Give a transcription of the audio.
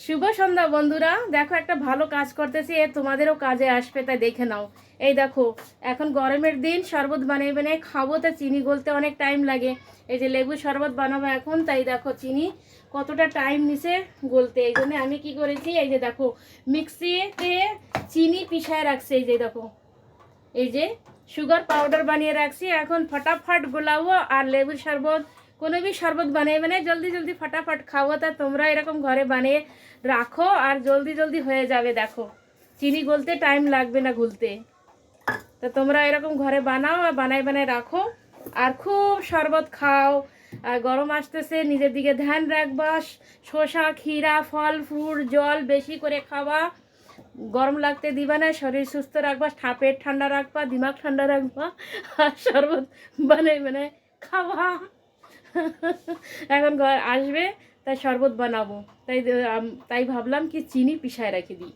শুভ সন্ধ্যা বন্ধুরা। দেখো একটা ভালো কাজ করতেছি, এ তোমাদেরও কাজে আসবে, তাই দেখে নাও। এই দেখো, এখন গরমের দিন শরবত বানিয়ে বানিয়ে খাবো, তা চিনি গলতে অনেক টাইম লাগে। এই যে লেবু শরবত বানাবো এখন, তাই দেখো চিনি কতটা টাইম নিছে গলতে। এই জন্য আমি কি করেছি, এই যে দেখো মিক্সিতে চিনি পিষায় রাখছি। এই যে দেখো, এই যে সুগার পাউডার বানিয়ে রাখছি। এখন ফটাফট গোলাবো আর লেবুর শরবত, কোনো भी শরবত বানিয়ে বানিয়ে জলদি জলদি ফটাফট খাবো। তা তোমরা এরকম ঘরে বানিয়ে রাখো আর জলদি জলদি হয়ে যাবে। দেখো চিনি গলতে টাইম লাগবে না গুলতে। তা তোমরা এরকম ঘরে বানাও আর বানাই বানাই রাখো আর খুব শরবত খাও। আর গরম আসতেছে, নিজের দিকে ধ্যান রাখবা। শসা, ক্ষীরা, ফল ফ্রুট, জল বেশি করে খাওয়া। গরম লাগতে দিবা না, শরীর সুস্থ রাখবা, পেট ঠান্ডা রাখবা, দিমাগ ঠান্ডা রাখবা আর শরবত বানাই বানাই খাওয়া। এখন ঘর আসবে, তাই শরবত বানাবো, তাই তাই ভাবলাম কি চিনি পিষায় রেখে দিই।